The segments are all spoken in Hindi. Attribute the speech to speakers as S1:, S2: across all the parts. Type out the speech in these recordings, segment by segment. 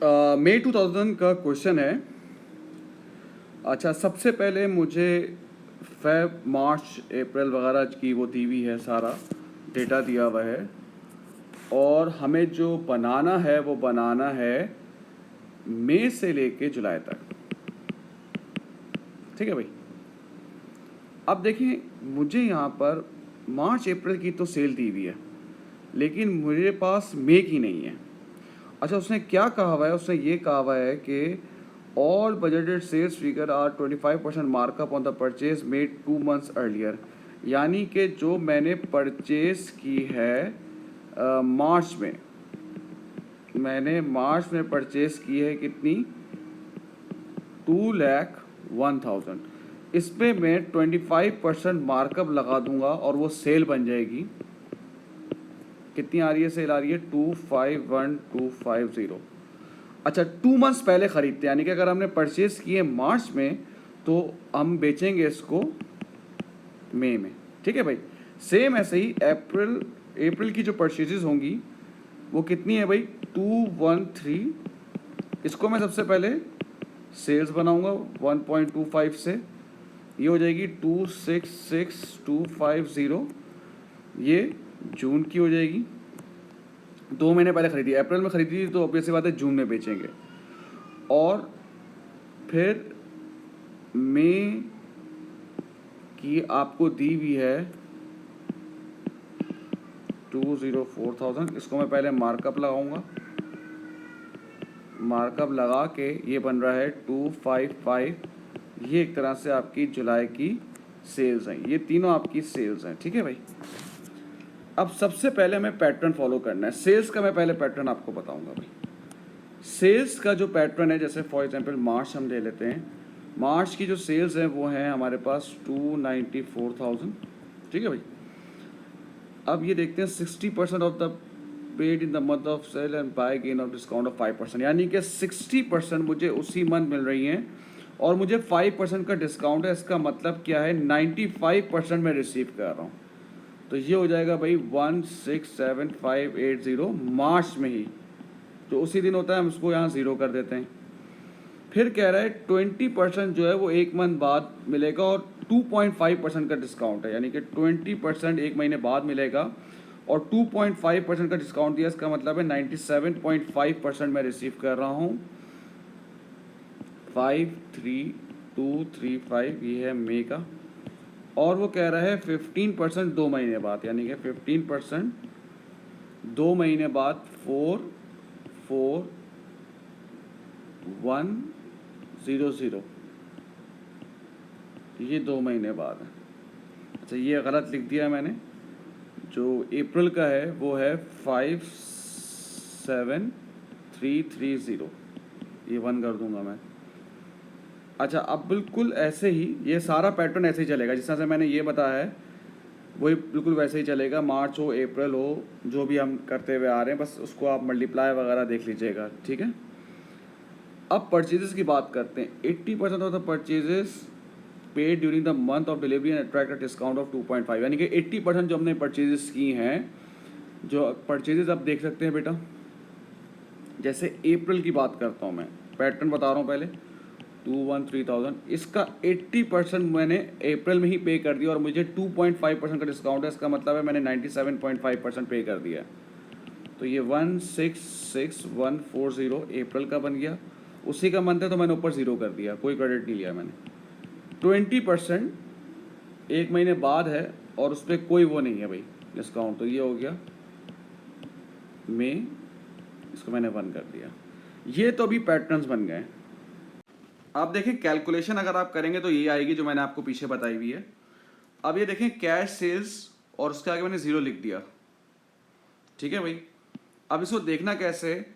S1: मई 2000 का क्वेश्चन है। अच्छा, सबसे पहले मुझे फेब मार्च अप्रैल वगैरह की वो दी हुई है, सारा डेटा दिया हुआ है, और हमें जो बनाना है वो बनाना है मई से लेके जुलाई तक। ठीक है भाई। अब देखिए, मुझे यहाँ पर मार्च अप्रैल की तो सेल दी हुई है, लेकिन मेरे पास मई की नहीं है। अच्छा, उसने क्या कहा हुआ है? उसने ये कहा हुआ है कि all budgeted sales figure are 25% markup on the purchase made 2 months earlier. यानी कि जो मैंने परचेज की है मार्च में, मैंने मार्च में परचेज की है कितनी? 2,01,000। इसमें मैं 25% मार्कअप लगा दूंगा और वो सेल बन जाएगी। कितनी आ रही है सेल? आ रही है 251,250। अच्छा, 2 months पहले ख़रीदते हैं, यानी कि अगर हमने परचेज़ किए मार्च में तो हम बेचेंगे इसको मई में। ठीक है भाई। सेम ऐसे ही अप्रैल की जो परचेजेस होंगी वो कितनी है भाई? 213। इसको मैं सबसे पहले सेल्स बनाऊंगा 1.25 से, ये हो जाएगी 266,250। ये जून की हो जाएगी। 2 महीने पहले खरीदी, अप्रैल में खरीदी थी तो ऑब्वियस सी बात है जून में बेचेंगे। और फिर मई की आपको दी हुई है 204,000। इसको मैं पहले मार्कअप लगाऊंगा, मार्कअप लगा के ये बन रहा है 255। ये एक तरह से आपकी जुलाई की सेल्स हैं, ये तीनों आपकी सेल्स हैं। ठीक है भाई। अब सबसे पहले हमें पैटर्न फॉलो करना है। सेल्स का मैं पहले पैटर्न आपको बताऊंगा भाई। सेल्स का जो पैटर्न है, जैसे फॉर एग्जांपल मार्च हम ले लेते हैं। मार्च की जो सेल्स हैं वो हैं हमारे पास 294,000। ठीक है भाई। अब ये देखते हैं 60% of the paid in the month of sale and by gain of discount of 5%, यानी कि 60% मुझे उसी मंथ मिल रही हैं और मुझे 5% का डिस्काउंट है। इसका मतलब क्या है? 95% मैं रिसीव कर रहा हूँ। तो ये हो जाएगा भाई 167580 मार्च में ही, जो उसी दिन होता है हम उसको यहाँ ज़ीरो कर देते हैं। फिर कह रहा है 20% जो है वो एक मंथ बाद मिलेगा और 2.5% का डिस्काउंट है, यानी कि 20% एक महीने बाद मिलेगा और 2.5% का डिस्काउंट दिया। इसका मतलब है 97.5% मैं रिसीव कर रहा हूँ। 53235 ये है मई का। और वो कह रहा है 15% 2 महीने बाद, यानी कि 15% 2 महीने बाद 44100, ये 2 महीने बाद है। अच्छा, ये गलत लिख दिया मैंने। जो अप्रैल का है वो है 57330, ये 1 कर दूंगा मैं। अच्छा, अब बिल्कुल ऐसे ही ये सारा पैटर्न ऐसे ही चलेगा जिस तरह से मैंने ये बताया है, वही बिल्कुल वैसे ही चलेगा। मार्च हो अप्रैल हो, जो भी हम करते हुए आ रहे हैं, बस उसको आप मल्टीप्लाई वगैरह देख लीजिएगा। ठीक है। अब परचेजेस की बात करते हैं। 80% of the purchases paid during the month of delivery and attract a discount of 2.5, यानी कि 80% जो हमने परचेजेस की हैं, जो परचेजेस आप देख सकते हैं बेटा। जैसे अप्रैल की बात करता हूँ, मैं पैटर्न बता रहा हूँ पहले। 213,000, इसका 80% मैंने अप्रैल में ही पे कर दिया और मुझे 2.5% का डिस्काउंट है। इसका मतलब है मैंने 97.5% पे कर दिया है। तो ये 166140 अप्रैल का बन गया। उसी का मंथ है तो मैंने ऊपर ज़ीरो कर दिया, कोई क्रेडिट नहीं लिया मैंने। 20% एक महीने बाद है और उस पर कोई वो नहीं है भाई डिस्काउंट, तो ये हो गया मई, इसको मैंने 1 कर दिया। ये तो अभी पैटर्न्स बन गए। आप देखें कैलकुलेशन अगर आप करेंगे तो ये आएगी जो मैंने आपको पीछे बताई हुई है। अब ये देखें कैश सेल्स और उसके आगे मैंने ज़ीरो लिख दिया। ठीक है भाई। अब इसको देखना कैसे?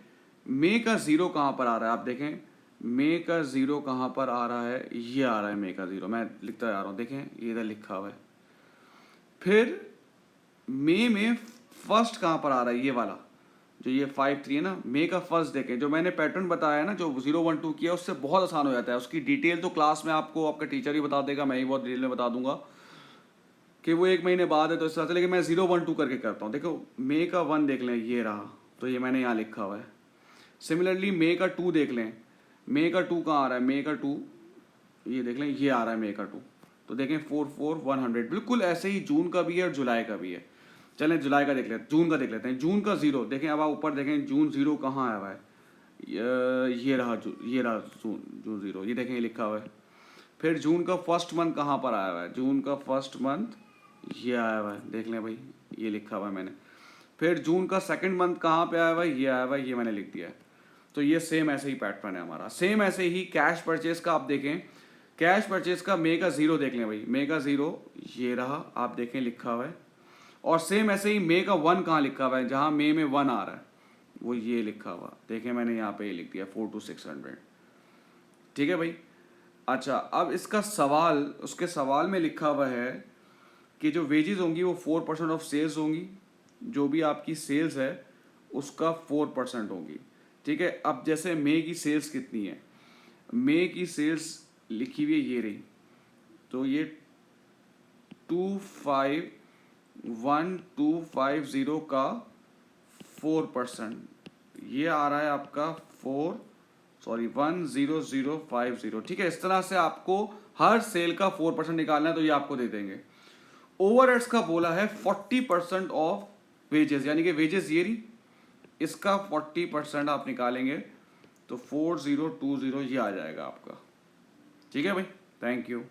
S1: मई का ज़ीरो कहाँ पर आ रहा है? आप देखें मई का ज़ीरो कहाँ पर आ रहा है। ये आ रहा है मई का ज़ीरो, मैं लिखता जा रहा हूँ, देखें ये इधर लिखा हुआ है। फिर मई में फर्स्ट कहाँ पर आ रहा है? ये वाला जो ये 53 है ना, मई का फर्स्ट देखें। जो मैंने पैटर्न बताया है ना, जो 012 किया, उससे बहुत आसान हो जाता है। उसकी डिटेल तो क्लास में आपको आपका टीचर ही बता देगा, मैं ही बहुत डिटेल में बता दूंगा कि वो एक महीने बाद है तो इस तरह से। लेकिन मैं 012 करके करता हूँ। देखो मई का 1 देख लें, ये रहा, तो ये मैंने यहाँ लिखा हुआ है। सिमिलरली मे का 2 देख लें, मे का 2 कहाँ आ रहा है, मे का 2 ये देख लें, ये आ रहा है मे का 2, तो देखें 44100 बिल्कुल ऐसे ही जून का भी है और जुलाई का भी है। चलें जुलाई का देख लेते, जून का देख लेते हैं। जून का 0 देखें, अब आप ऊपर देखें जून 0 कहाँ आया हुआ है, ये रहा ये रहा जून जून 0, ये देखें ये लिखा हुआ है। फिर जून का फर्स्ट मंथ कहाँ पर आया हुआ है, जून का फर्स्ट मंथ ये आया हुआ है, देख लें भाई ये लिखा हुआ है मैंने। फिर जून का सेकंड मंथ कहाँ पे आया हुआ है, ये आया हुआ है, ये मैंने लिख दिया है। तो ये सेम ऐसे ही पैटर्न है हमारा। सेम ऐसे ही कैश परचेज का आप देखें, कैश परचेज का मे का 0 देख लें भाई, मे का 0 ये रहा, आप देखें लिखा हुआ है। और सेम ऐसे ही मे का 1 कहाँ लिखा हुआ है, जहाँ मे में 1 आ रहा है वो ये लिखा हुआ, देखें मैंने यहाँ पे ये लिख दिया 4 to 600। ठीक है भाई। अच्छा, अब इसका सवाल, उसके सवाल में लिखा हुआ है कि जो वेजेस होंगी वो 4% ऑफ सेल्स होंगी, जो भी आपकी सेल्स है उसका 4% होगी। ठीक है, अब जैसे मई की सेल्स कितनी है, मई की सेल्स लिखी हुई है ये रही, तो ये 251,250 का 4%, ये आ रहा है आपका 10050। ठीक है, इस तरह से आपको हर सेल का 4% निकालना है, तो ये आपको दे देंगे। ओवरहेड्स का बोला है 40% ऑफ वेजेस, यानी कि वेजेस ये रही, इसका 40% आप निकालेंगे तो 4020 ये आ जाएगा आपका। ठीक है भाई, थैंक यू।